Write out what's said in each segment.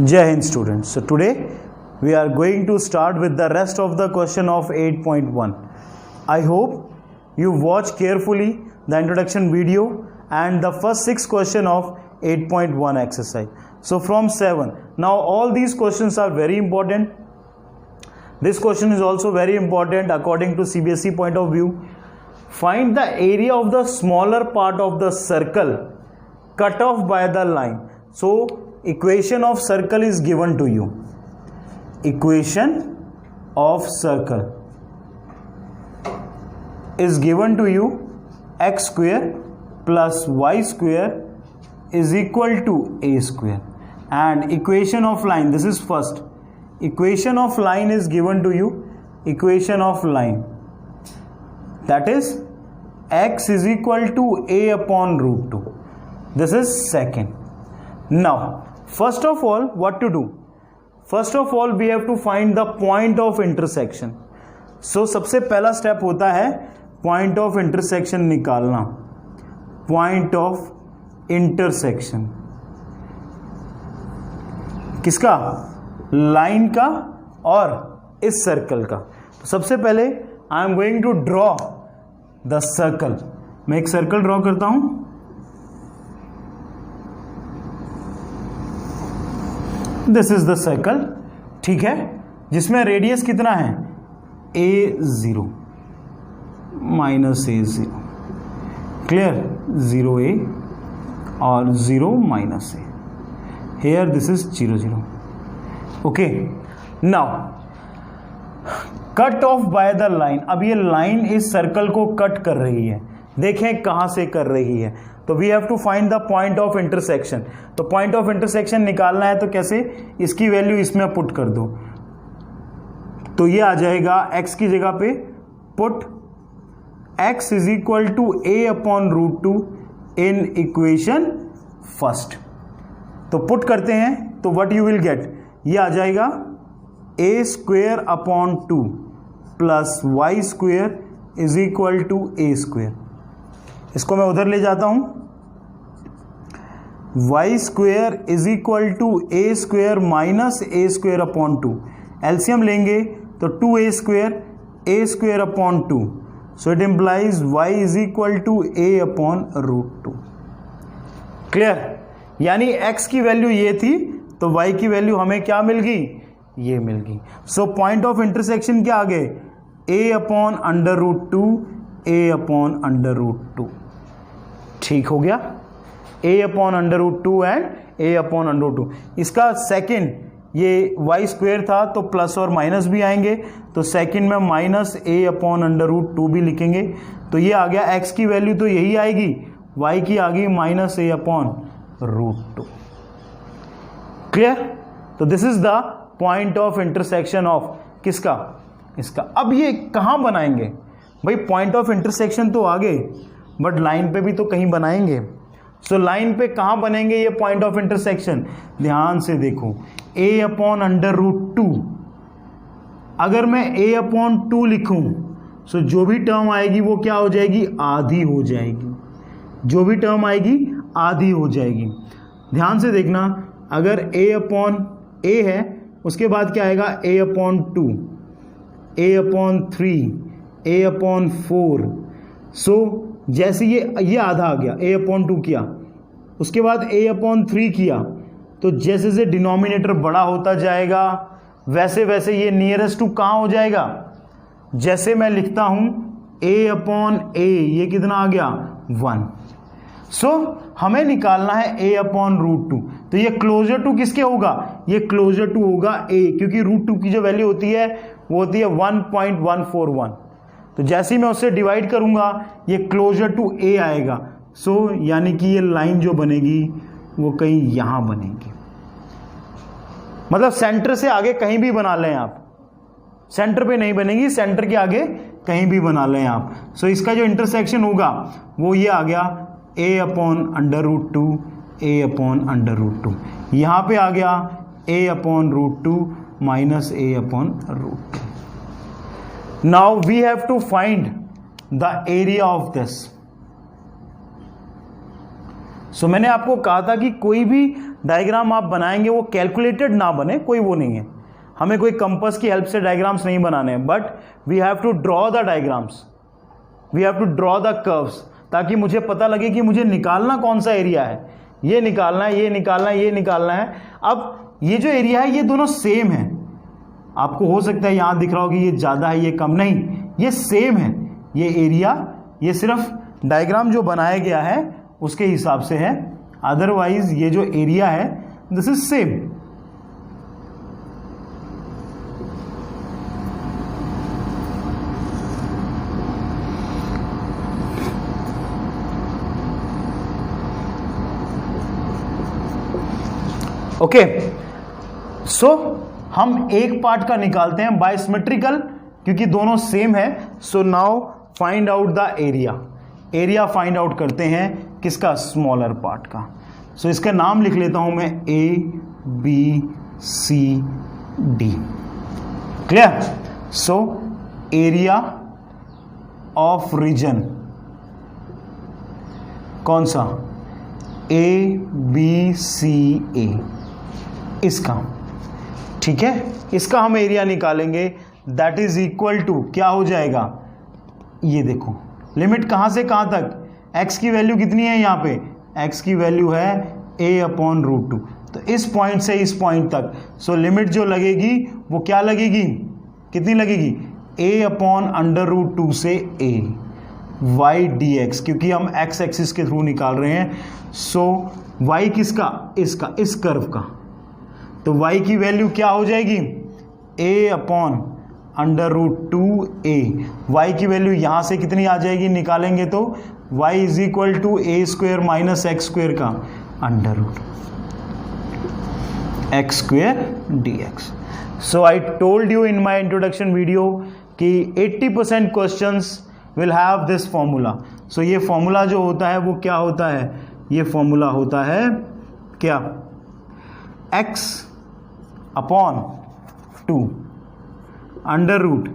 Jai Hind students. So today we are going to start with the rest of the question of 8.1. I hope you watch carefully the introduction video and the first 6 question of 8.1 exercise. So from 7. Now all these questions are very important. This question is also very important according to CBSE point of view. Find the area of the smaller part of the circle cut off by the line. So equation of circle is given to you. Equation of circle is given to you. X square plus y square is equal to a square. And equation of line, this is first. Equation of line is given to you. Equation of line, that is x is equal to a upon root 2. This is second. Now first of all, what to do? First of all, we have to find the point of intersection. So सबसे पहला step होता है point of intersection निकालना. Point of intersection किसका? Line का और इस circle का. तो सबसे पहले I am going to draw the circle. मैं एक सर्कल ड्रॉ करता हूं. दिस इज द सर्कल, ठीक है, जिसमें रेडियस कितना है? a0 minus a0. Clear? 0a और 0 minus a. Here this is 0 0. Okay. Now cut off by the line. अब ये लाइन इस सर्कल को कट कर रही है. देखें कहां से कर रही है. तो we have to find the point of intersection. तो पॉइंट ऑफ इंटरसेक्शन निकालना है तो कैसे? इसकी वैल्यू इसमें पुट कर दो. तो ये आ जाएगा x की जगह पे put x is equal to a upon root 2 in equation first. तो पुट करते हैं तो व्हाट यू विल गेट? ये आ जाएगा a square upon 2 plus y square is equal to a square. इसको मैं उधर ले जाता हूं. Y square is equal to a square minus a square upon 2. LCM लेंगे तो 2a square upon 2. So it implies y is equal to a upon root 2. Clear? यानी x की वैल्यू ये थी तो y की वैल्यू हमें क्या मिल गई? ये मिल गई. सो पॉइंट ऑफ इंटरसेक्शन क्या आ गए? a upon under root 2 a upon under root 2. ठीक हो गया? a upon under root 2 and a upon under root 2. इसका सेकेंड, ये y स्क्वेयर था तो प्लस और माइनस भी आएंगे. तो सेकेंड में minus a upon under root 2 भी लिखेंगे. तो ये आ गया. x की वैल्यू तो यही आएगी, y की आ गई minus a upon root 2. Clear? तो this is the point of intersection of किसका? इसका. अब ये कहां बनाएंगे भाई? पॉइंट ऑफ इंटरसेक्शन तो आ गए, बट लाइन पे भी तो कहीं बनाएंगे. सो लाइन पे कहां बनेंगे ये पॉइंट ऑफ इंटरसेक्शन? ध्यान से देखो. a upon under root 2. अगर मैं a अपॉन 2 लिखूं सो जो भी टर्म आएगी वो क्या हो जाएगी? आधी हो जाएगी. जो भी टर्म आएगी आधी हो जाएगी. ध्यान से देखना. अगर a अपॉन a है उसके बाद क्या आएगा? a upon 2, a upon 3, a upon 4. सो जैसे ये आधा आ गया, a अपॉन 2 किया, उसके बाद a अपॉन 3 किया, तो जैसे जैसे डिनोमिनेटर बड़ा होता जाएगा वैसे वैसे ये नियरेस्ट टू कहाँ हो जाएगा? जैसे मैं लिखता हूं a अपॉन a, ये कितना आ गया? 1. सो हमें निकालना है a अपॉन रूट 2. तो ये क्लोजर टू किसके होगा? ये क्लोजर टू होगा a, क्योंकि रूट 2 की जो वैल्यू होती है वो होती है 1.141. तो जैसे ही मैं उससे डिवाइड करूंगा ये क्लोजर टू a आएगा. सो यानी कि ये लाइन जो बनेगी वो कहीं यहां बनेगी. मतलब सेंटर से आगे कहीं भी बना लें आप. सेंटर पे नहीं बनेगी, सेंटर के आगे कहीं भी बना लें आप. सो इसका जो इंटरसेक्शन होगा वो ये आ गया a upon under root 2 a upon under root 2. यहां पे आ गया a upon root 2 minus a upon root 2. Now we have to find the area of this. So मैंने आपको कहा था कि कोई भी डायग्राम आप बनाएंगे वो कैलकुलेटेड ना बने, कोई वो नहीं है, हमें कोई कंपास की हेल्प से डायग्राम्स नहीं बनाने हैं, but we have to draw the diagrams, we have to draw the curves, ताकि मुझे पता लगे कि मुझे निकालना कौन सा एरिया है, ये निकालना है, ये निकालना है, ये निकालना है। अब ये जो एरिया है ये दोनों सेम है, आपको हो सकता है यहां दिख रहा हो कि ये ज़्यादा है, ये कम, नहीं, ये सेम है, ये एरिया, ये सिर्फ डायग्राम जो बनाया गया है उसके हिसाब से है, अदरवाइज ये जो एरिया है दिस इज सेम। ओके, सो हम एक पार्ट का निकालते हैं बाय सिमेट्रिकल, क्योंकि दोनों सेम है। So now find out the area, area find out करते हैं किसका, स्मॉलर पार्ट का। सो इसका नाम लिख लेता हूं मैं A B C D, clear. So area of region कौन सा, A B C A, इसका, ठीक है, इसका हम एरिया निकालेंगे, दैट इज इक्वल टू क्या हो जाएगा, ये देखो लिमिट कहां से कहां तक, x की वैल्यू कितनी है यहाँ पे, x की वैल्यू है a/√2, तो इस पॉइंट से इस पॉइंट तक। सो लिमिट जो लगेगी वो क्या लगेगी, कितनी लगेगी, a/√2 से a y dx, क्योंकि हम x एक्सिस के थ्रू निकाल रहे हैं। सो y किसका, इसका, इस कर्व का, तो y की वैल्यू क्या हो जाएगी, a/√2a, y की वैल्यू यहां से कितनी आ जाएगी, निकालेंगे तो y is equal to a² minus x² का under root x² dx। So I told you in my introduction video कि 80% questions will have this formula. So ये फॉर्मूला जो होता है वो क्या होता है, ये फॉर्मूला होता है क्या, x/2 under root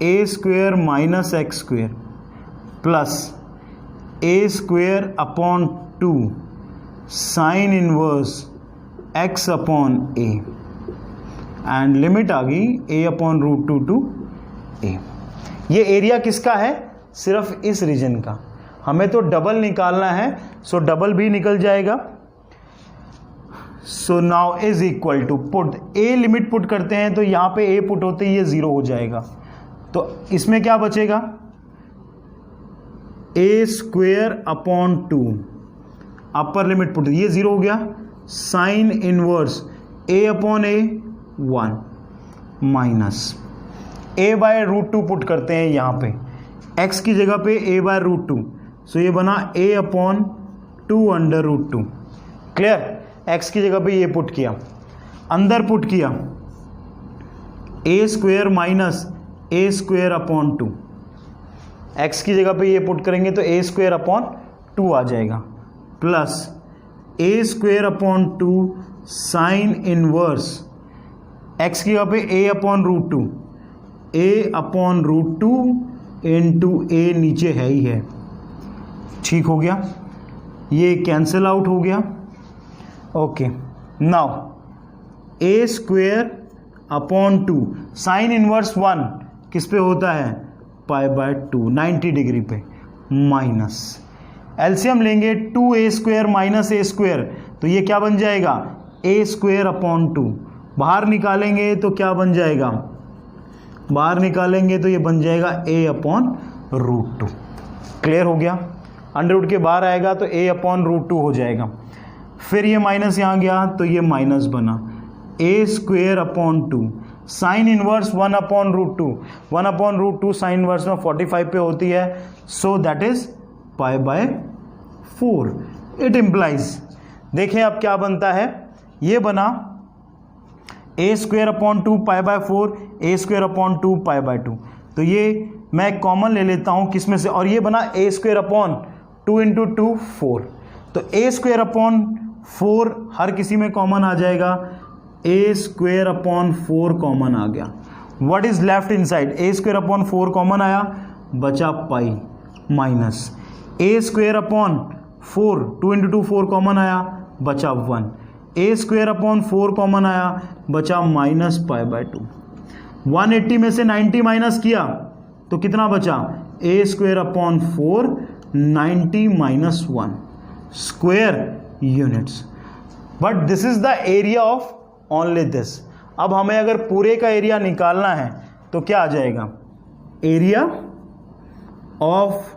a² minus x² plus a²/2 sine inverse x/a, and limit आ गई a/√2 टू a। ये एरिया किसका है, सिर्फ इस रीजन का, हमें तो डबल निकालना है, सो डबल भी निकल जाएगा। So now is equal to put a, limit put करते हैं तो यहां पे a पुट होते ही ये 0 हो जाएगा, तो इसमें क्या बचेगा, a²/2 अपर लिमिट पुट, ये 0 हो गया, sine inverse a/a 1 minus a/√2 put करते हैं यहां पे, x की जगह पे a/√2, सो ये बना a/2 अंडर√2, क्लियर। x की जगह पे ये पुट किया, अंदर पुट किया a² माइनस a²/2, x की जगह पे ये पुट करेंगे तो a²/2 आ जाएगा, plus a²/2 sine inverse x की जगह पे a/√2, a/√2 इंटू a नीचे है ही है, ठीक हो गया, ये कैंसिल आउट हो गया। Okay, now a²/2 sine inverse 1 किस पे होता है, π/2 90 डिग्री पे, माइनस एलसीएम लेंगे 2a² माइनस a², तो ये क्या बन जाएगा, a²/2, बाहर निकालेंगे तो क्या बन जाएगा, बाहर निकालेंगे तो ये बन जाएगा a/√2, क्लियर हो गया, अंडर रूट के बाहर आएगा तो a/√2 हो जाएगा, फिर ये माइनस यहाँ गया तो ये माइनस बना, a²/2 sine inverse 1/√2, 1/√2 sine inverse में 45 पे होती है, so that is π/4। It implies, देखें अब क्या बनता है, ये बना a²/2 π/4, a²/2 π/2, तो ये मैं कॉमन ले लेता हूँ किस में से, और ये बना a²/2 इंटू 2 4, तो a²/4 हर किसी में कॉमन आ जाएगा, a²/4 कॉमन आ गया, what is left inside, a²/4 common आया, बचा pi minus a² 4, 2 into 2 4 common आया, बचा 1। ए स्क्वेयर अपॉन 4 कॉमन आया, बचा माइनस पाई बाय 2। 180 में से 90 माइनस किया तो कितना बचा, a square upon 4 90 minus 1 square units. But this is the area of only this. अब हमें अगर पूरे का एरिया निकालना है तो क्या आ जाएगा, एरिया ऑफ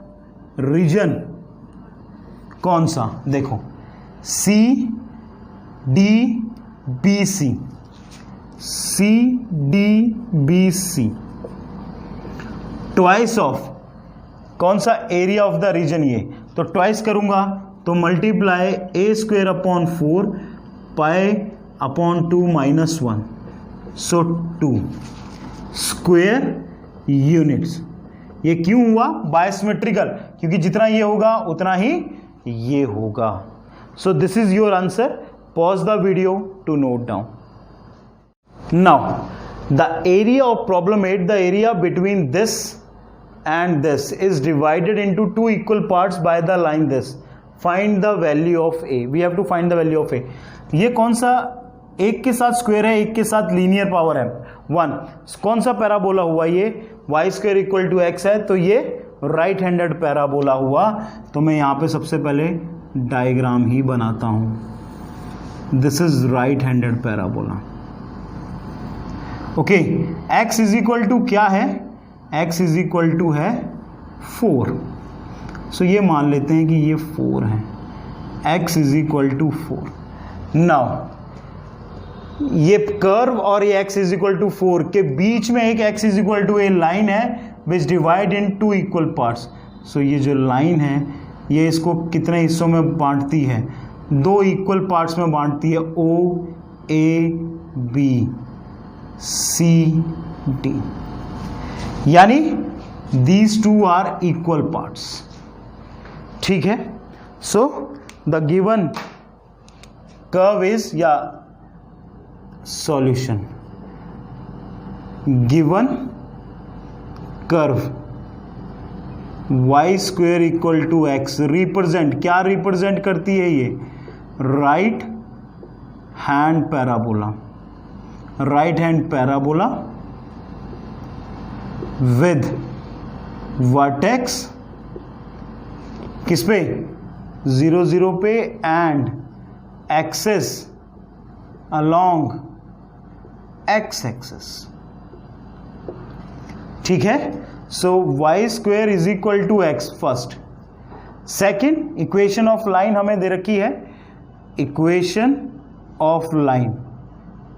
रीजन कौन सा, देखो C D B C, C D B C twice of कौन सा, एरिया ऑफ द रीजन। ये तो ट्वाइस करूंगा तो multiply a square upon 4 pi upon 2 minus 1, so 2 square units. ये क्यों हुआ, बायोसिमेट्रिकल, क्योंकि जितना ये होगा उतना ही ये होगा। So this is your answer. Pause the video to note down. Now the area of problem 8, the area between this and this is divided into two equal parts by the line this. Find the value of a. We have to find the value of a. ये कौन सा, एक के साथ square है, एक के साथ लीनियर पावर है 1। कौन सा पैराबोला हुआ, ये y square equal to x है, तो ये राइट हैंडेड पैराबोला हुआ। तो मैं यहाँ पे सबसे पहले डायग्राम ही बनाता हूँ। This is right handed parabola. Okay, x is equal to क्या है, x इज इक्वल टू है 4। सो ये मान लेते हैं कि ये 4 है, x is equal to 4। Now ये कर्व और ये x इज इक्वल टू 4 के बीच में एक x is equal to a line है which divide in two equal parts. So ये जो लाइन है ये इसको कितने हिस्सों में बांटती है, 2 इक्वल पार्ट्स में बांटती है, O A B C D, यानी these two are equal parts. ठीक है, so the given curve is, या solution, given curve y square equal to x represent, क्या रिप्रेजेंट करती है ये, right hand parabola, right hand parabola with vertex किस पे, 0 0 पे, and axis along x axis. ठीक है, so y square is equal to x first. Second, equation of line हमें दे रखी है, इक्वेशन ऑफ लाइन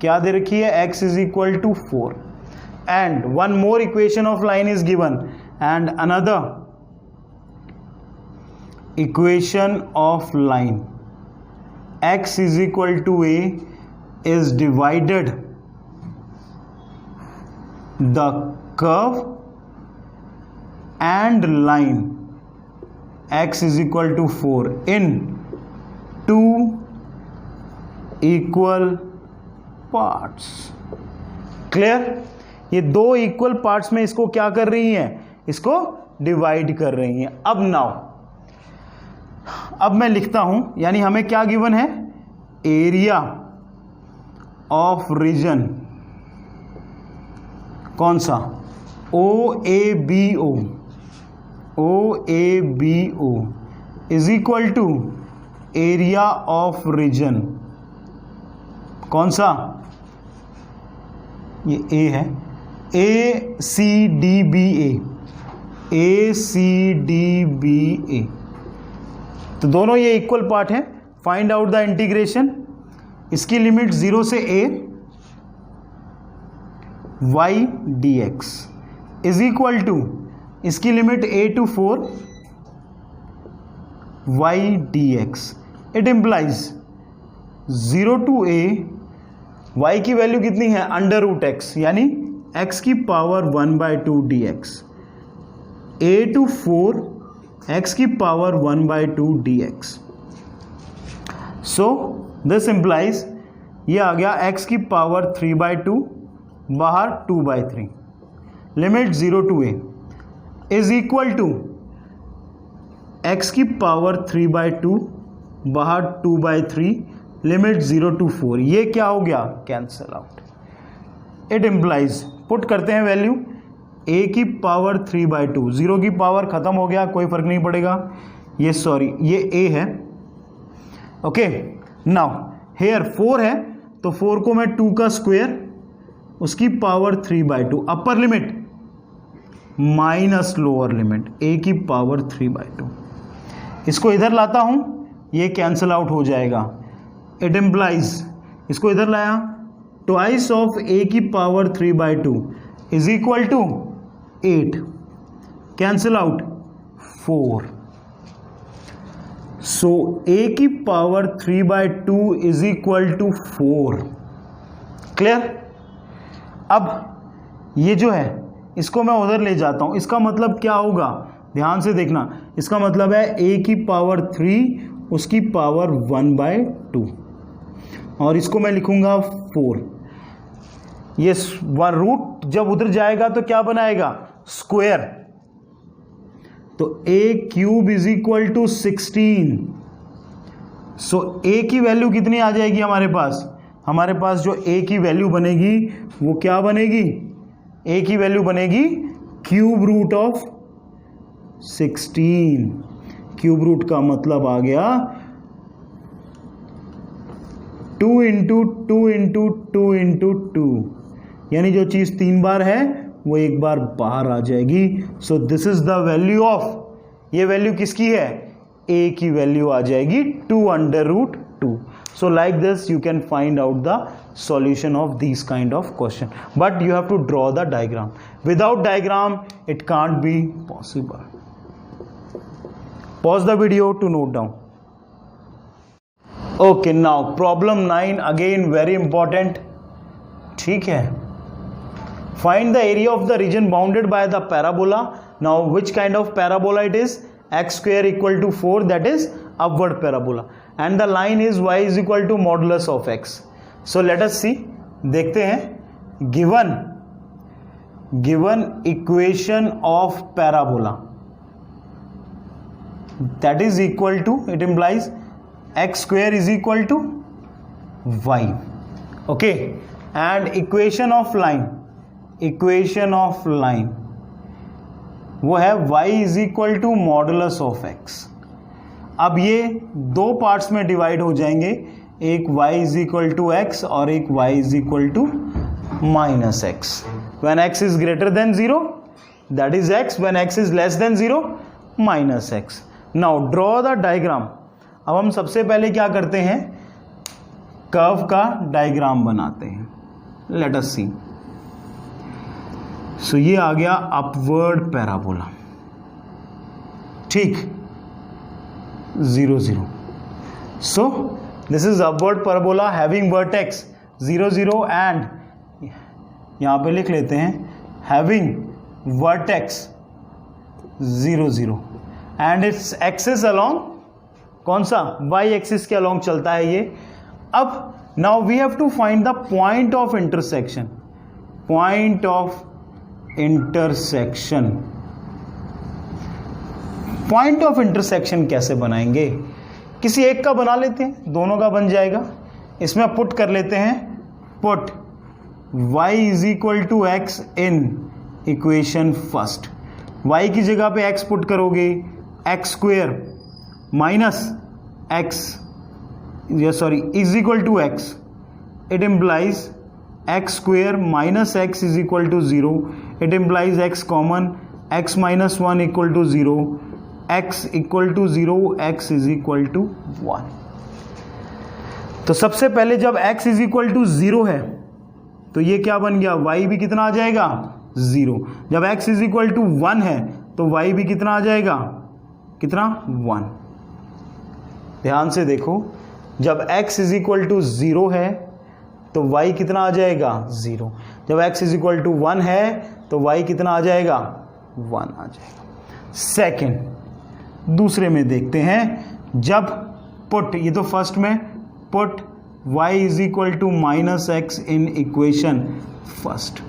क्या दे रखी है, x is equal to 4, and one more equation of line is given, and another equation of line, x is equal to a, is divided the curve and line x is equal to 4 in 2 equal parts. Clear? ये 2 equal parts में इसको क्या कर रही हैं, इसको divide कर रही हैं। अब नाउ, अब मैं लिखता हूं, यानी हमें क्या गिवन है, एरिया ऑफ रीजन कौन सा, OABO, OABO is equal to area of region कौन सा, ये A है, ACDBA, ACDBA, तो दोनों ये इक्वल पार्ट है। फाइंड आउट द इंटीग्रेशन, इसकी लिमिट 0 से A y dx is equal to, इसकी limit A to 4 y dx। It implies 0 to A, y की वैल्यू कितनी है, अंडर रूट एक्स, यानी x की power 1/2 dx, A to 4 x की power 1/2 dx। So this implies, ये आ गया x की पावर 3/2, बाहर 2/3, limit 0 to A is equal to x की पावर 3/2 बाहर 2/3 लिमिट 0 to 4, ये क्या हो गया, cancel out. It implies, put करते हैं वैल्यू, a की पावर 3/2, 0 की पावर खत्म हो गया, कोई फर्क नहीं पड़ेगा, ये सॉरी ये a है, ओके। नाउ हेयर 4 है तो 4 को मैं 2 का स्क्वायर, उसकी power 3/2, upper limit minus lower limit a की पावर 3/2, इसको इधर लाता हूं, ये कैंसल आउट हो जाएगा। इट इम्प्लाइज, इसको इधर लाया, ट्वाइस ऑफ a की power 3/2 is equal to 8, cancel out 4, so a की power 3/2 is equal to 4। Clear? अब ये जो है इसको मैं उधर ले जाता हूं, इसका मतलब क्या होगा, ध्यान से देखना, इसका मतलब है a की पावर 3 उसकी पावर 1/2, और इसको मैं लिखूंगा 4। ये रूट जब उधर जाएगा तो क्या बनाएगा, स्क्वायर, तो a cube is equal to 16। So a की वैल्यू कितनी आ जाएगी हमारे पास जो a की वैल्यू बनेगी वो क्या बनेगी, a की वैल्यू बनेगी cube root of 16। Cube root का मतलब आ गया 2 इंटू 2 इंटू 2 इंटू 2, यानी जो चीज 3 बार है वो एक बार बाहर आ जाएगी। सो this is the value of, ये वैल्यू किसकी है, a की वैल्यू आ जाएगी 2/√2। So like this you can find out the solution of these kind of question, but you have to draw the diagram. Without diagram it can't be possible. Pause the video to note down. Okay, now problem 9 again very important. ठीक है, find the area of the region bounded by the parabola. Now which kind of parabola it is, x square equal to 4, that is upward parabola, and the line is y is equal to modulus of x. So let us see, देखते हैं, given equation of parabola that is equal to, it implies x square is equal to y, okay, and equation of line वो है y is equal to modulus of x। अब ये दो parts में divide हो जाएंगे, एक y is equal to x और एक y is equal to minus x। When x is greater than 0, that is x, when x is less than 0, minus x। Now draw the diagram। अब हम सबसे पहले क्या करते हैं, कर्व का डायग्राम बनाते हैं। Let us see। सो ये आ गया अपवर्ड पैराबोला, ठीक, 0 0। सो this is upward parabola having vertex 0 0 and यहां पे लिख लेते हैं having vertex 0 0 and its axis along, कौन सा, वाई एक्सिस के अलोंग चलता है ये। अब now we have to find the point of intersection, point of intersection. Point of intersection कैसे बनाएंगे, किसी एक का बना लेते हैं, दोनों का बन जाएगा। इसमें पुट कर लेते हैं, put y is equal to x in equation first. y की जगह पे x पुट करोगे, एक्स स्क्वेयर माइनस एक्स, या sorry is equal to x, it implies x square minus x is equal to 0. It implies x common, x minus 1 equal to 0, x equal to 0, x is equal to 1। तो सबसे पहले जब x is equal to 0 है तो ये क्या बन गया, y भी कितना आ जाएगा, 0। जब x is equal to 1 है तो y भी कितना आ जाएगा, कितना, 1। ध्यान से देखो, जब x is equal to 0 है तो y कितना आ जाएगा, 0। जब x इज इक्वल टू 1 है तो y कितना आ जाएगा, 1 आ जाएगा। सेकेंड, दूसरे में देखते हैं, जब पुट, ये तो फर्स्ट में put y is equal to minus x in equation first,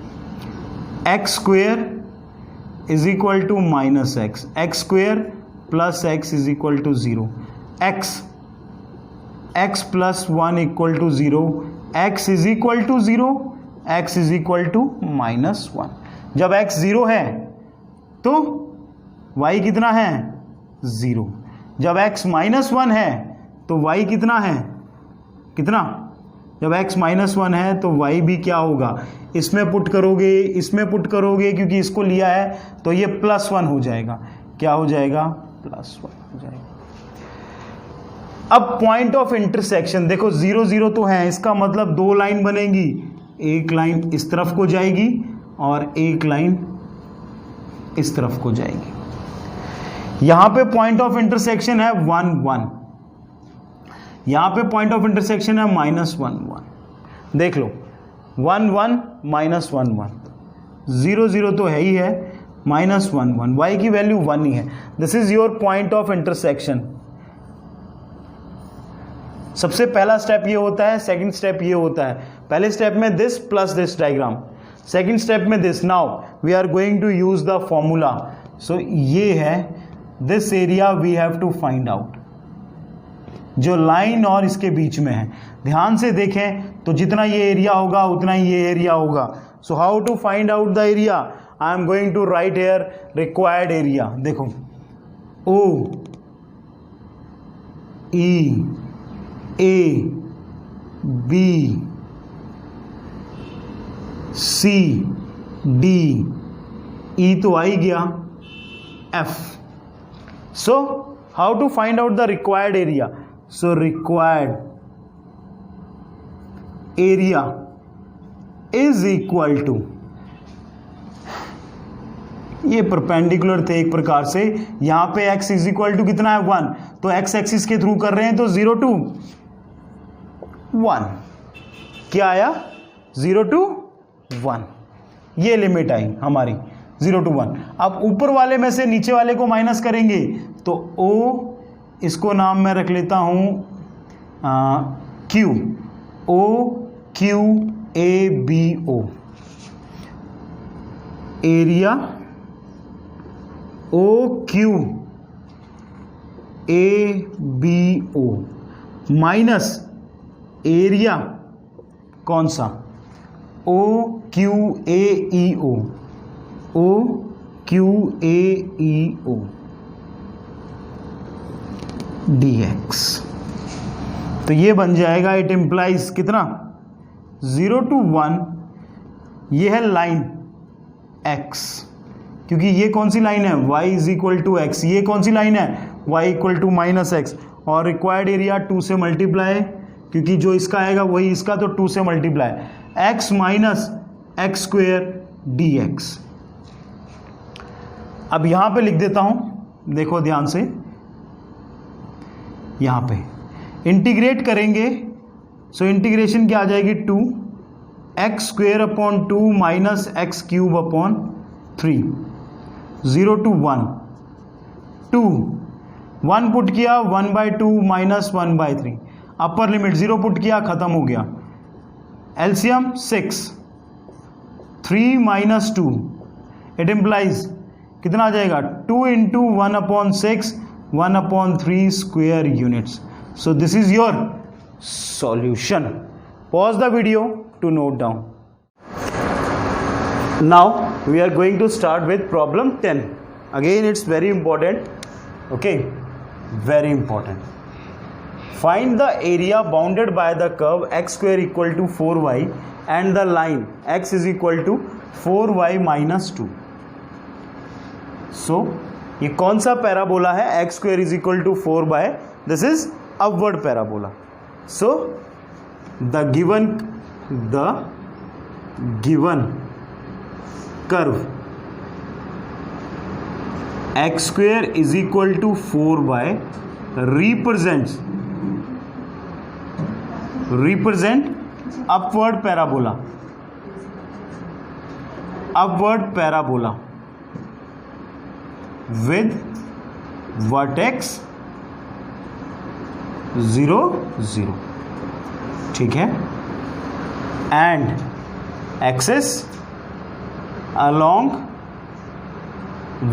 x square is equal to minus x, x square plus x is equal to 0, x plus 1 equal to 0, x is equal to 0, x is equal to -1। जब x 0 है तो y कितना है 0, जब x -1 है तो y कितना है, कितना, जब x -1 है तो y भी क्या होगा, इसमें पुट करोगे, इसमें पुट करोगे, क्योंकि इसको लिया है तो ये +1 हो जाएगा, क्या हो जाएगा, +1 हो जाएगा। अब पॉइंट ऑफ इंटरसेक्शन देखो 0 0 तो है, इसका मतलब दो लाइन बनेगी, एक लाइन इस तरफ को जाएगी और एक लाइन इस तरफ को जाएगी। यहां पे पॉइंट ऑफ इंटरसेक्शन है 1 1, यहां पे पॉइंट ऑफ इंटरसेक्शन है -1 1। देख लो 1 1 -1 1, 0 0 तो है ही है, -1 1, y की वैल्यू 1 ही है। This is your point of intersection. सबसे पहला स्टेप ये होता है, सेकंड स्टेप ये होता है। पहले स्टेप में this plus this diagram, second step में this. Now we are going to use the formula. So ये है this area we have to find out, जो लाइन और इसके बीच में है। ध्यान से देखें तो जितना ये एरिया होगा उतना ही ये एरिया होगा। So how to find out the area, I am going to write here required area. देखो O E A B C D, ई तो आ ही गया, F. So how to find out the required area, so required area is equal to, ये perpendicular थे एक प्रकार से, यहां पे x इज इक्वल टू कितना है 1, तो x एक्सिस के थ्रू कर रहे हैं तो 0 to 1, क्या आया 0 to 1, ये लिमिट आई हमारी 0 to 1। अब ऊपर वाले में से नीचे वाले को माइनस करेंगे तो O, इसको नाम मैं रख लेता हूं Q, O Q A B O, area O Q A B O minus area कौन सा, O Q A E O, O Q A E O dx। तो ये बन जाएगा, इट इम्प्लाइज कितना 0 to 1, ये है लाइन x, क्योंकि ये कौन सी लाइन है y is equal to x, ये कौन सी लाइन है y इक्वल टू -x, और रिक्वायर्ड एरिया 2 से मल्टीप्लाई, क्योंकि जो इसका आएगा वही इसका, तो 2 से multiply, x minus x square dx। अब यहां पे लिख देता हूं, देखो ध्यान से, यहां पे इंटीग्रेट करेंगे। सो इंटीग्रेशन क्या आ जाएगी 2 x square upon 2 minus x cube upon 3, 0 to 1, 2 1 put किया 1/2 माइनस 1/3, अपर लिमिट 0 पुट किया, खत्म हो गया। एलसीएम 6, 3 माइनस 2, इट इम्प्लाइज कितना आ जाएगा 2 into 1/6 1/3 square units. So this is your solution. Pause the video to note down. Now we are going to start with problem 10. Again it's very important, okay, very important. Find the area bounded by the curve x square equal to 4y and the line x is equal to 4y minus 2. So ये कौन सा parabola है, x square is equal to 4y, this is upward parabola. So the given curve x square is equal to 4y represent upward parabola with vertex 0 0, ठीक है, and axis along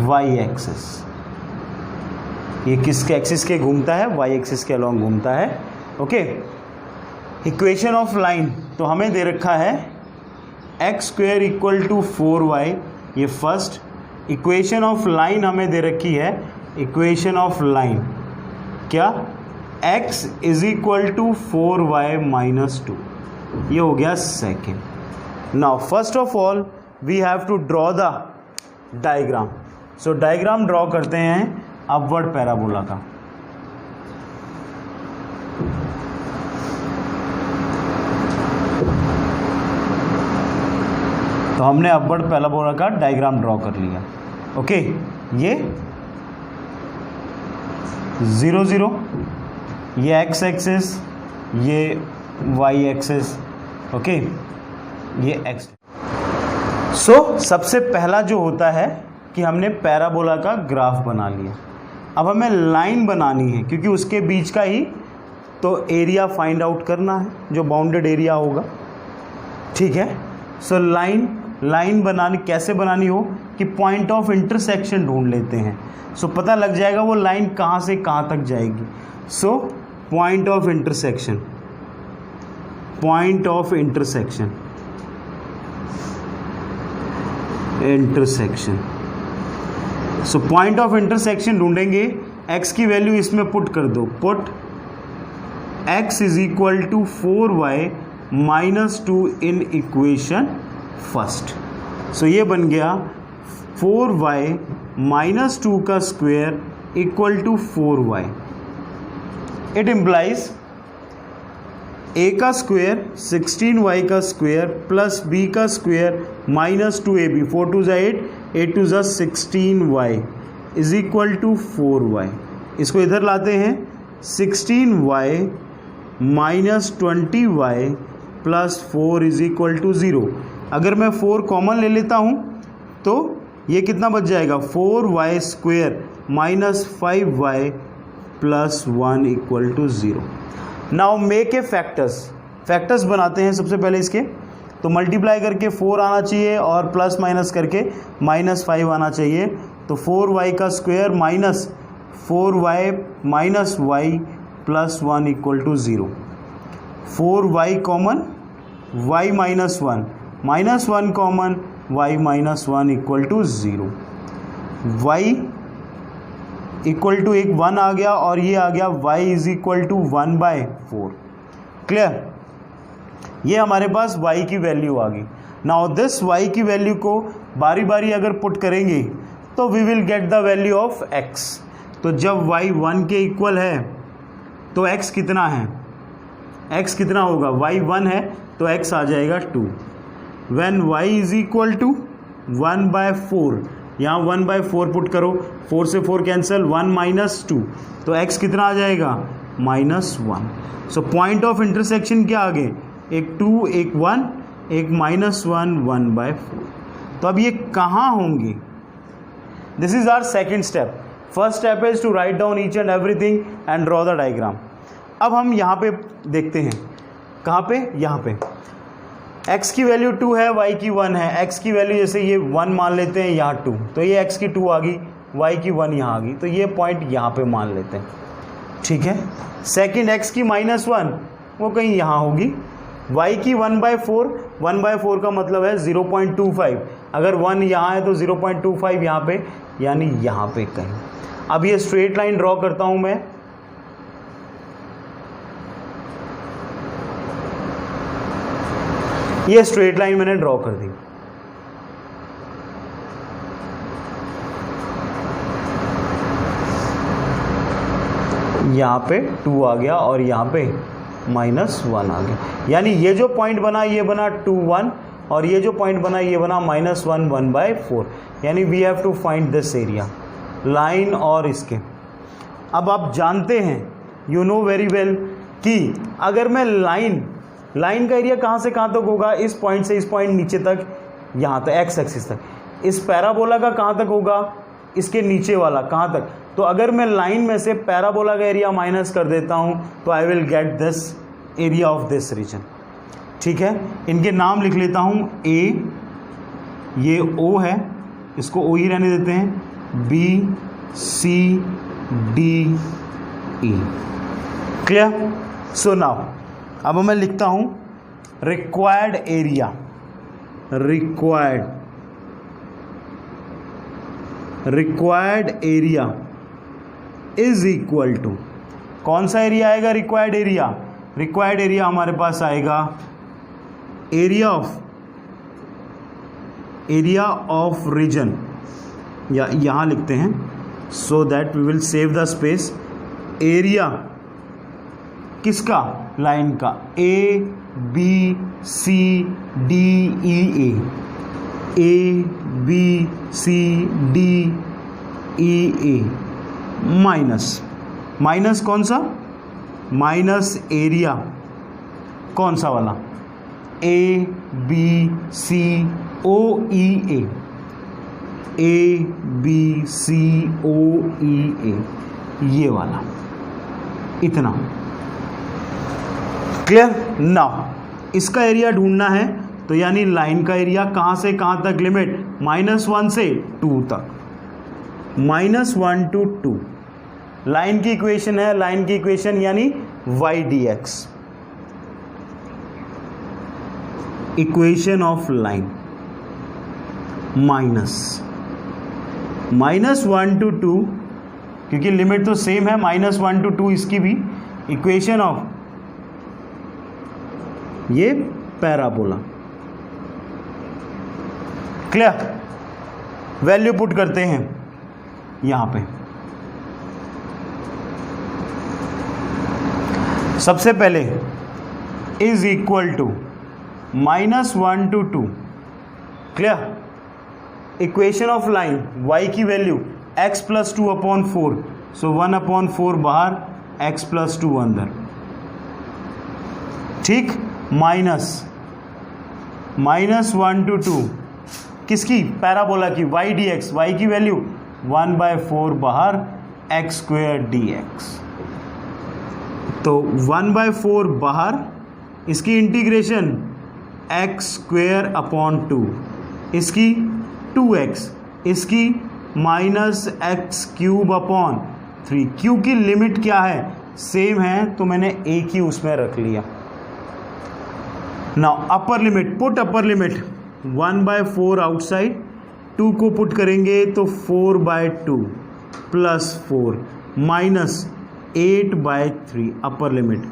y axis, ये किसके axis के घूमता है, Y axis के along घूमता है। ओके, इक्वेशन ऑफ लाइन तो हमें दे रखा है x square equal to 4y, ये फर्स्ट। इक्वेशन ऑफ लाइन हमें दे रखी है, इक्वेशन ऑफ लाइन क्या, x is equal to 4y minus 2, ये हो गया second. Now first of all we have to draw the diagram. So diagram draw करते हैं अपवर्ड पैराबोला का। तो हमने अपवर्ड पैराबोला का डायग्राम ड्रॉ कर लिया। ओके, ये 0 0, ये एक्स एक्सिस, ये वाई एक्सिस, ओके, ये एक्स। सो सबसे पहला जो होता है कि हमने पैराबोला का ग्राफ बना लिया। अब हमें लाइन बनानी है क्योंकि उसके बीच का ही तो एरिया फाइंड आउट करना है, जो बाउंडेड एरिया होगा। ठीक है, सो लाइन बनानी कैसे बनानी हो कि पॉइंट ऑफ इंटरसेक्शन ढूंढ लेते हैं। सो पता लग जाएगा वो लाइन कहाँ से कहाँ तक जाएगी। So point of intersection, so point of intersection ढूंढेंगे। x की वैल्यू इसमें पुट कर दो, put x is equal to 4y minus 2 in equation first. So ये बन गया 4y माइनस 2 का square equal to 4y। It implies a का स्क्वायर 16y का स्क्वायर प्लस b का स्क्वायर माइनस 2ab, 4 2 ज़ा 8, 8 2 ज़ा 16y is equal to 4y। इसको इधर लाते हैं, 16y minus 20y plus 4 is equal to 0। अगर मैं 4 कॉमन ले लेता हूँ तो ये कितना बच जाएगा, 4y square minus 5y plus 1 equal to 0। Now make a factors बनाते हैं सबसे पहले इसके। तो मल्टीप्लाई करके 4 आना चाहिए और प्लस माइनस करके माइनस 5 आना चाहिए। तो 4y का square minus 4y minus y plus 1 equal to 0। 4y common, y minus 1, minus 1 common, y minus 1 equal to 0। y equal to एक 1 आ गया और ये आ गया y is equal to 1/4। Clear, ये हमारे पास y की वैल्यू आ गई। नाउ दिस y की वैल्यू को बारी बारी अगर पुट करेंगे तो we will get the value of x। तो जब y 1 के इक्वल है तो x कितना है, x कितना होगा, y 1 है तो x आ जाएगा 2। When y is equal to 1/4, यहाँ 1/4 पुट करो, 4 से 4 कैंसिल, 1 माइनस 2, तो x कितना आ जाएगा, minus 1। So point of intersection क्या आ गए, एक 2 एक 1, एक माइनस 1, 1/4। तो अब ये कहाँ होंगे, this is our second step. First step is to write down each and everything and draw the diagram. अब हम यहाँ पे देखते हैं, कहाँ पे, यहाँ पे x की वैल्यू 2 है, y की 1 है। x की वैल्यू जैसे ये 1 मान लेते हैं, यहाँ 2, तो ये x की 2 आ गई, y की 1 यहाँ आ गई, तो ये पॉइंट यहाँ पे मान लेते हैं। ठीक है, सेकंड x की माइनस 1 वो कहीं यहाँ होगी, y की 1/4, 1/4 का मतलब है 0.25, अगर 1 यहाँ है तो 0.25 यहाँ पे, यानी यहाँ पे कहीं। अब ये स्ट्रेट लाइन ड्रॉ करता हूँ मैं, ये स्ट्रेट लाइन मैंने ड्रॉ कर दी। यहाँ पे 2 आ गया और यहाँ पे माइनस 1 आ गया, यानी ये जो पॉइंट बना ये बना 2 1 और ये जो पॉइंट बना ये बना माइनस 1 1/4, यानी we have to find this area, line और इसके। अब आप जानते हैं, यू नो वेरी वेल कि अगर मैं लाइन का एरिया कहाँ से कहाँ तक होगा, इस पॉइंट से इस पॉइंट नीचे तक, यहाँ तक एक्स एक्सिस तक। इस पैराबोला का कहाँ तक होगा, इसके नीचे वाला कहाँ तक। तो अगर मैं लाइन में से पैराबोला का एरिया माइनस कर देता हूँ तो I will get this area of this region. ठीक है, इनके नाम लिख लेता हूँ, ए, ये ओ है, इसको ओ ही रहने देते हैं, B, C, D E. Clear? So now अब मैं लिखता हूं required area, required area is equal to, कौन सा एरिया आएगा रिक्वायर्ड एरिया? रिक्वायर्ड एरिया हमारे पास आएगा एरिया ऑफ रीजन, या यहां लिखते हैं so that we will save the space. Area किसका? लाइन का, A B C D E A B C D E minus कौन सा? माइनस एरिया कौन सा वाला? ए B C O E A B सी ओ ई ये वाला, इतना। क्लियर? नाउ इसका एरिया ढूंढना है, तो यानी लाइन का एरिया कहां से कहां तक लिमिट? -1 से 2 तक, -1 to 2 लाइन की इक्वेशन है। लाइन की इक्वेशन यानी y dx, equation of line, -1 to 2, क्योंकि लिमिट तो सेम है, -1 to 2 इसकी भी, इक्वेशन ऑफ ये पैराबोला। क्लियर? वैल्यू पुट करते हैं यहां पे। सबसे पहले is equal to -1 to 2। Clear? Equation of line y की वैल्यू x + 2/4, सो 1/4 बाहर, x + 2 अंदर। ठीक? -1 to 2 किसकी? पैराबोला की, y dx, y की वैल्यू 1/4 बाहर, x² dx। तो 1/4 बाहर, इसकी इंटीग्रेशन x²/2, इसकी 2x, इसकी -x³ क्यू की लिमिट क्या है? सेम है, तो मैंने एक ही उसमें रख लिया। Now upper limit, put upper limit 1/4 outside, 2 को पुट करेंगे तो 4/2 + 4 -8/3 upper limit,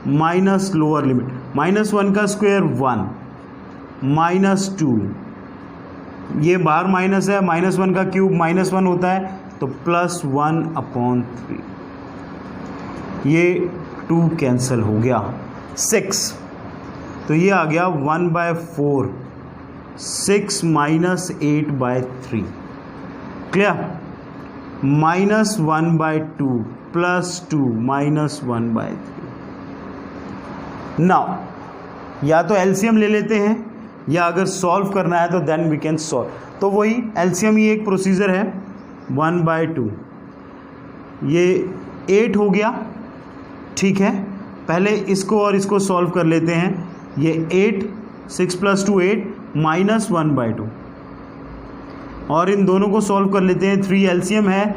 minus lower limit, -1 का स्क्वायर 1, -2, ये बाहर माइनस है, -1 का क्यूब -1 होता है, तो +1/3, ये 2 कैंसिल हो गया, 6, तो ये आ गया 1/4, 6 - 8/3। क्लियर? -1/2 + 2 -1/3। नाउ या तो एलसीएम ले लेते हैं, या अगर सॉल्व करना है तो देन वी कैन सॉल्व। तो वही एलसीएम ही एक प्रोसीजर है। 1/2 ये 8 हो गया। ठीक है, पहले इसको और इसको सॉल्व कर लेते हैं। ये 8, 6 + 2 8 -1/2, और इन दोनों को सॉल्व कर लेते हैं। 3 एलसीएम है,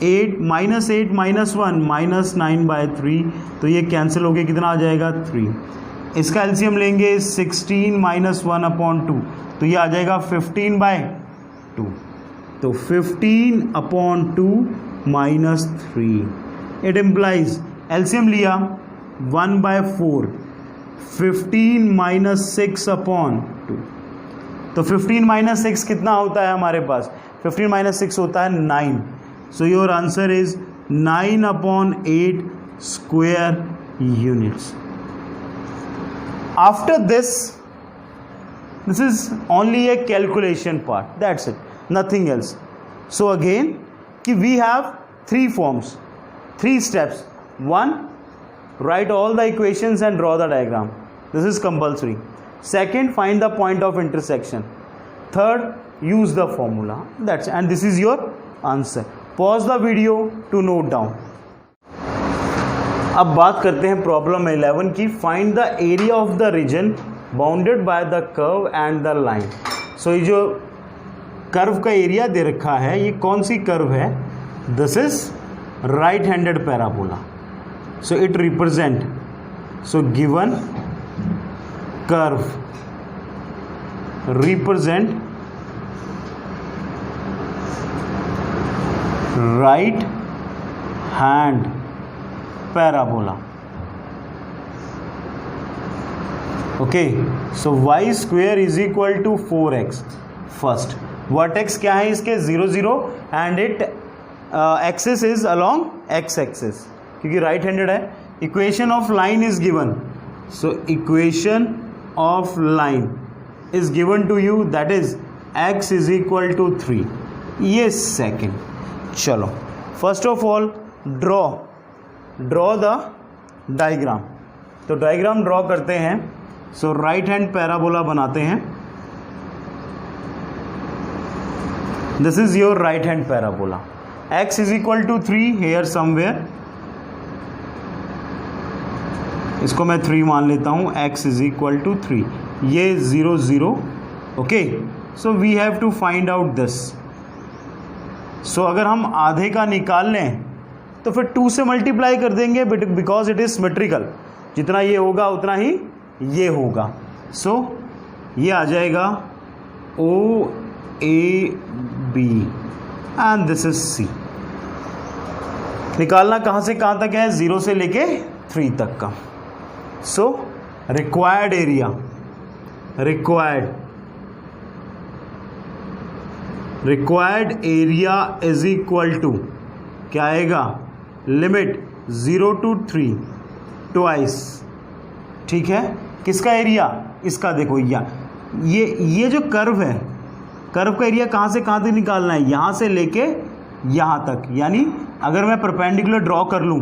8 -8 -1 -9/3, तो ये कैंसिल हो गया, कितना आ जाएगा 3। इसका एलसीएम लेंगे 16 - 1/2, तो ये आ जाएगा 15/2, तो 15/2 -3। इट इम्प्लाइज एलसीएम लिया 1/4, 15 - 6/2, तो 15 - 6 कितना होता है हमारे पास? 15 - 6 होता है 9। So your answer is 9/8 square units. After this is only a calculation part, that's it, nothing else. So again we have 3 forms, 3 steps. 1, write all the equations and draw the diagram, this is compulsory. 2nd, find the point of intersection. 3rd, use the formula, that's, and this is your answer. Pause the video to note down. अब बात करते हैं problem 11 की। Find the area of the region bounded by the curve and the line. So ये जो curve का area दे रखा है, ये कौन सी कर्व है? This is right handed parabola. So it represent, so given curve represent right hand parabola. Okay, so y square is equal to 4x. First vertex क्या है इसके 0 0 and it axis is along x axis क्योंकि right handed है. Equation of line is given, so equation of line is given to you, that is x is equal to 3. ये second. चलो first of all draw the diagram. तो diagram draw करते हैं. So right hand parabola बनाते हैं. This is your right hand parabola. x is equal to 3 here somewhere. इसको मैं 3 मान लेता हूं. x is equal to 3. ये 0 0. Okay, so we have to find out this. So अगर हम आधे का निकाल लें तो फिर 2 से मल्टीप्लाई कर देंगे बिकॉज इट इज सिमेट्रिकल. जितना ये होगा उतना ही ये होगा. सो ये आ जाएगा OAB and this is C. निकालना कहाँ से कहाँ तक है? 0 से लेके 3 तक का. So required area, required area is equal to क्या आएगा? Limit 0 to 3 twice. ठीक है, किसका एरिया? इसका. देखो ये जो कर्व है, कर्व का एरिया कहाँ से कहाँ तक निकालना है? यहाँ से लेके यहाँ तक. यानी अगर मैं परपेंडिकुलर ड्रॉ कर लूँ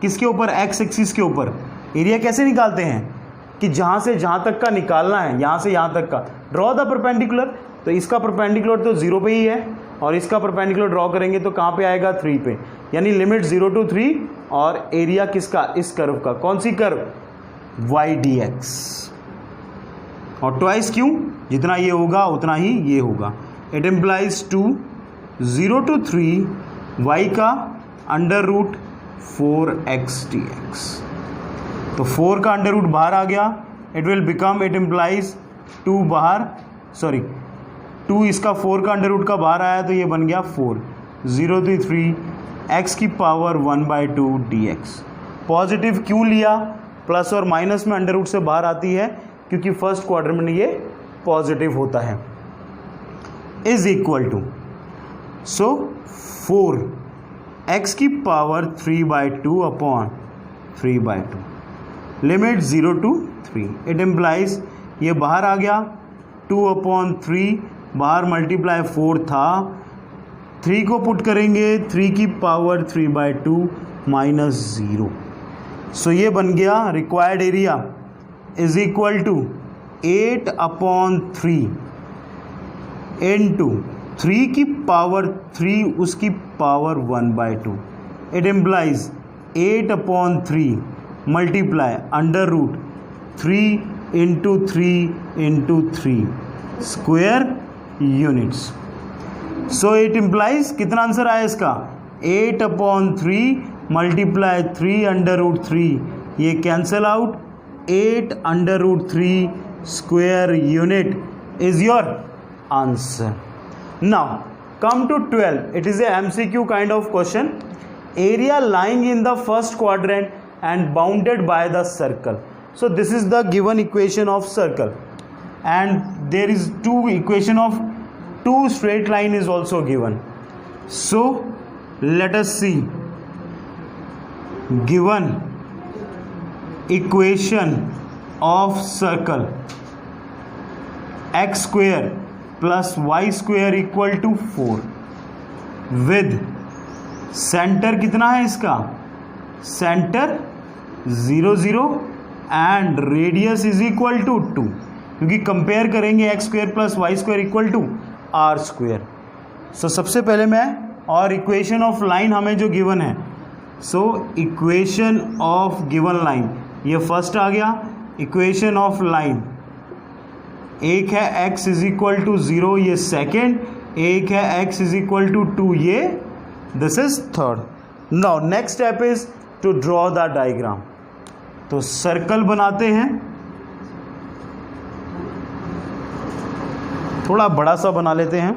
किसके ऊपर? एक्स एक्सिस के ऊपर. एरिया कैसे निकालते हैं कि जहाँ से जहाँ तक का निकालना है, यहाँ से यहाँ तक का. Draw the perpendicular. तो इसका परपेंडिकुलर तो 0 पे ही है और इसका परपेंडिकुलर ड्रॉ करेंगे तो कहाँ पे आएगा? 3 पे. यानी लिमिट 0 to 3 और एरिया किसका? इस कर्व का. कौन सी कर्व? YDX. और ट्वाइस क्यों? जितना ये होगा उतना ही ये होगा. इट इम्प्लाइज 2 0 to 3 y का अंडर रूट 4x dx. तो 4 का अंडर रूट बाहर आ गया. It will become, it implies 2 बाहर, सॉरी 2 इसका 4 का अंडर रूट का बाहर आया तो ये बन गया 4. 0 to 3 x की पावर 1/2 dx. पॉजिटिव क्यों लिया? प्लस और माइनस में अंडर रूट से बाहर आती है क्योंकि फर्स्ट क्वाड्रेंट में ये पॉजिटिव होता है. Is equal to, so 4 x की power 3/2 upon 3/2. Limit 0 to 3. It implies ये बाहर आ गया 2/3. बाहर मल्टीप्लाई 4 था. 3 को पुट करेंगे 3 की पावर 3/2 माइनस 0. सो ये बन गया required area is equal to 8/3 into 3 की पावर 3 उसकी power 1/2. It implies 8/3 multiply under root 3 into 3 into 3 square units. So it implies कितना आंसर आया इसका? 8/3 मल्टीप्लाई 3 अंडर रूट 3. ये cancel out. 8/3 square unit is your answer. Now come to 12. It is a MCQ kind of question. Area lying in the first quadrant and bounded by the circle. So this is the given equation of circle and there is two equation of two straight line is also given. So let us see. Given equation of circle x square plus y square equal to 4 with center कितना है इसका? Centre 0 0 and radius is equal to 2 क्योंकि compare करेंगे x square plus y square equal to r square. So सबसे पहले मैं, और equation of line हमें जो गिवन है, सो इक्वेशन ऑफ गिवन लाइन ये फर्स्ट आ गया. इक्वेशन ऑफ लाइन एक है x इज इक्वल टू 0, ये सेकेंड. एक है x इज इक्वल टू 2, ये this is third. Now next step is to draw the diagram. तो सर्कल बनाते हैं, थोड़ा बड़ा सा बना लेते हैं।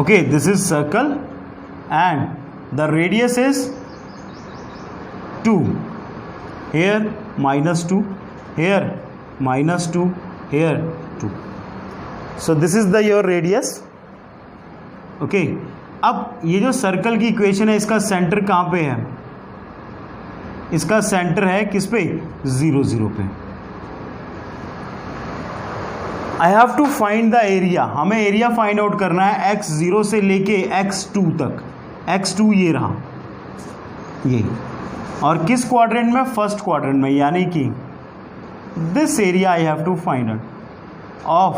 Okay, this is circle and the radius is 2. Here -2, here -2, here 2. So this is the your radius. Okay, अब ये जो सर्कल की इक्वेशन है इसका सेंटर कहाँ पे है? इसका सेंटर है किस पे? 0 0 पे। I have to find the area. हमें एरिया फाइंड आउट करना है x0 से लेके x2 तक। x2 ये रहा, ये, और किस क्वाड्रेंट में? फर्स्ट क्वाड्रेंट में, यानी कि this area I have to find out of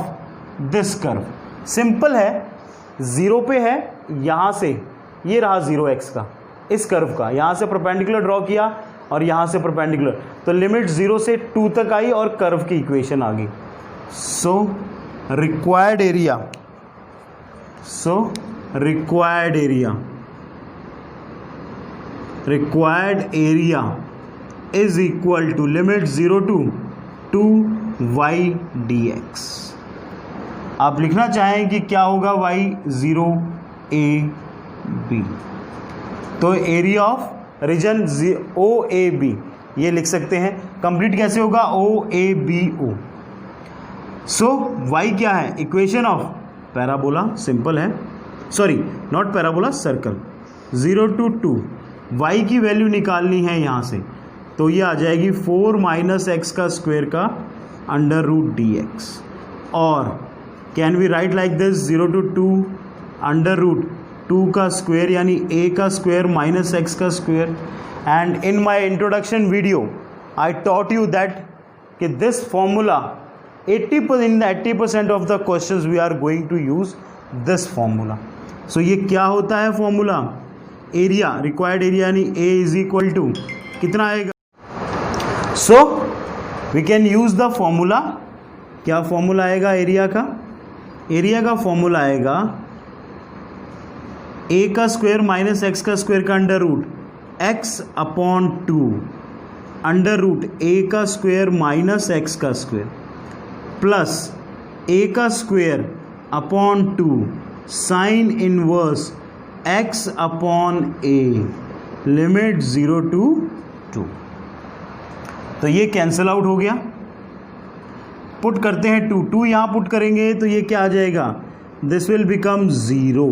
this curve. Simple है, 0 पे है, यहाँ से ये रहा 0x का, इस कर्व का, यहाँ से परपेंडिकुलर ड्रॉ किया और यहाँ से परपेंडिकुलर, तो लिमिट 0 से 2 तक आई और कर्व की इक्वेशन आ गई। So required area is equal to limit 0 to 2y dx। आप लिखना चाहें कि क्या होगा y 0 a b, तो एरिया ऑफ रीजन OAB ये लिख सकते हैं। कंप्लीट कैसे होगा? OABO। सो y क्या है? इक्वेशन ऑफ पैराबोला, सिंपल है, sorry not parabola, circle, 0 to 2। y की वैल्यू निकालनी है यहाँ से, तो ये आ जाएगी 4 - x का स्क्वायर का √dx। और can we write like this, 0 to 2 √2 का स्क्वायर यानी a का स्क्वायर माइनस x का square. And in my introduction video I taught you that कि this formula 80% of the questions we are going to use this formula। so ये क्या होता है formula? Area, required area यानी A is equal to कितना आएगा? So we can use the formula. क्या formula आएगा एरिया का? एरिया का फॉर्मूला आएगा a का स्क्वायर माइनस x का स्क्वायर का √x/2 √a का स्क्वायर माइनस x का स्क्वायर प्लस a का square upon 2 sine inverse x/a limit 0 to 2। तो ये कैंसिल आउट हो गया। पुट करते हैं 2 यहाँ पुट करेंगे तो ये क्या आ जाएगा? दिस विल बिकम 0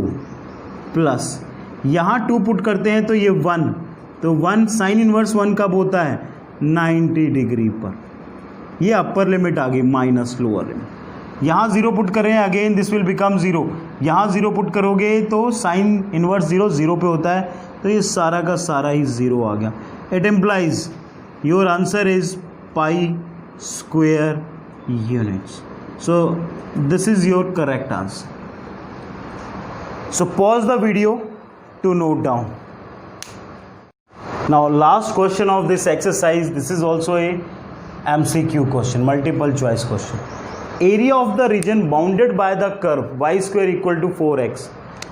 प्लस यहाँ 2 पुट करते हैं तो ये 1, तो 1 साइन इनवर्स 1 कब होता है? 90 डिग्री पर। ये अपर लिमिट आ गई माइनस लोअर लिमिट। यहाँ 0 पुट करें, अगेन दिस विल बिकम 0। यहाँ 0 पुट करोगे तो साइन इनवर्स 0 पे होता है, तो ये सारा का सारा ही 0 आ गया। It implies your answer is pi square units. So this is your correct answer. So pause the video to note down. Now last question of this exercise, this is also a MCQ question, multiple choice question। Area of the region bounded by the curve y square equal to 4x।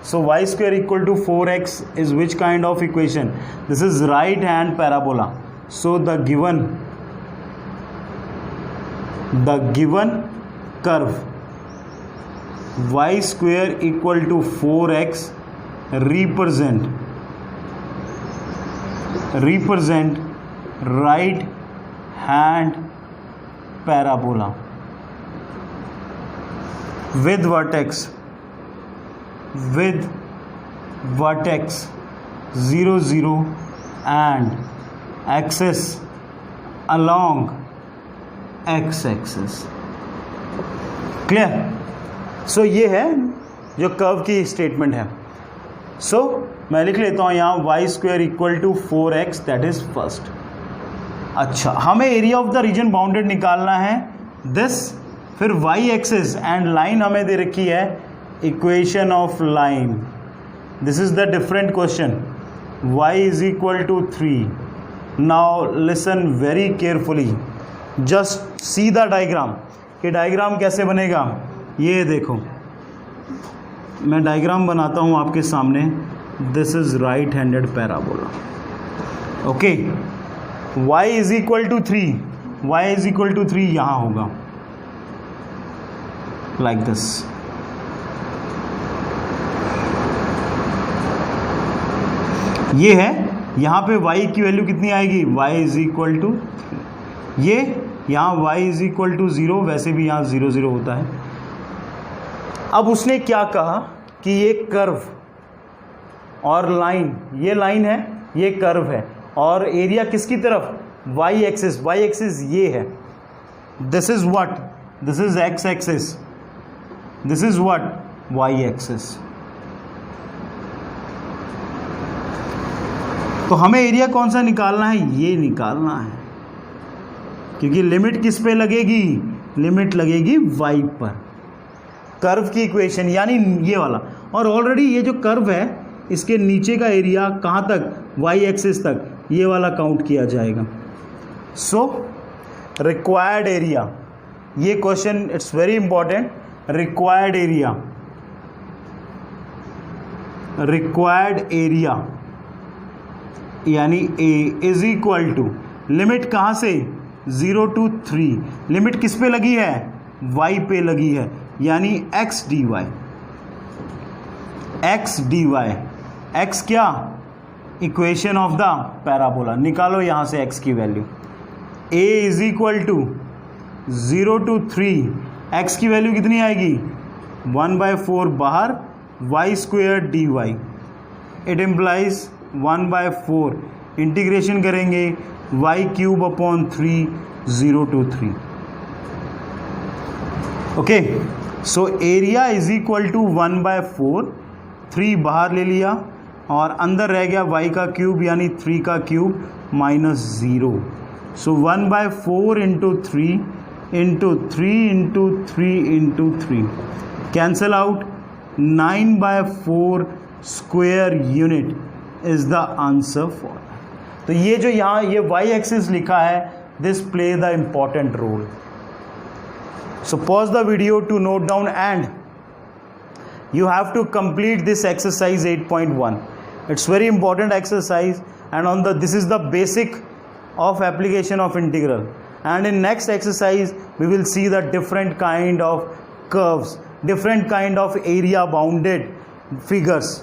So y square equal to 4x is which kind of equation? This is right hand parabola। So the given curve y square equal to 4x represent right hand parabola with vertex 0 0 and axis along x axis। Clear? So ये है जो curve की statement है। सो मैं लिख लेता हूँ यहाँ y square equal to 4x, that is first. अच्छा, हमें area of the region bounded निकालना है दिस, फिर y एक्सिस एंड लाइन हमें दे रखी है equation of line This is the different question. Y is equal to 3. Now listen very carefully. Just see the diagram. कि डायग्राम कैसे बनेगा. ये देखो, मैं डायग्राम बनाता हूँ आपके सामने. This is right handed parabola. Okay. Y is equal to 3. Y is equal to 3 यहाँ होगा. Like this. ये है, यहाँ पे y की वैल्यू कितनी आएगी. y is equal to 3. ये यहाँ y इज इक्वल टू 0, वैसे भी यहाँ 0 0 होता है. अब उसने क्या कहा कि ये कर्व और लाइन, ये लाइन है, ये कर्व है, और एरिया किसकी तरफ, y एक्सिस. y एक्सिस ये है. This is what, this is x axis, this is what, y axis. तो हमें एरिया कौन सा निकालना है, ये निकालना है, क्योंकि लिमिट किस पे लगेगी, लिमिट लगेगी y पर. कर्व की इक्वेशन यानी ये वाला, और ऑलरेडी ये जो कर्व है इसके नीचे का एरिया कहाँ तक, y एक्सिस तक, ये वाला काउंट किया जाएगा. सो रिक्वायर्ड एरिया, ये question it's very important. Required area, required area यानी A is equal to, limit कहाँ से, 0 to 3. लिमिट किस पे लगी है, y पे लगी है, यानी x dy. x dy, x क्या, इक्वेशन ऑफ द पैराबोला. निकालो यहाँ से x की value. A is equal to 0 to 3. x की वैल्यू कितनी आएगी, 1/4 बाहर, y square dy. It implies 1/4. Integration करेंगे y³ upon 3, 0 to 3. Okay. So area is equal to 1/4. 3 बाहर ले लिया और अंदर रह गया y का क्यूब यानी 3 का क्यूब माइनस 0. सो 1/4 into 3 into 3 into 3 into 3 cancel out. 9/4 square unit is the answer for. तो ये जो यहाँ ये y एक्सिस लिखा है, this play the important role. So pause the video to note down and you have to complete this exercise 8.1. It's very important exercise, and on the this is the basic of application of integral, and in next exercise we will see the different kind of curves, different kind of area bounded figures.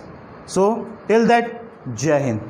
So till that, Jai Hind.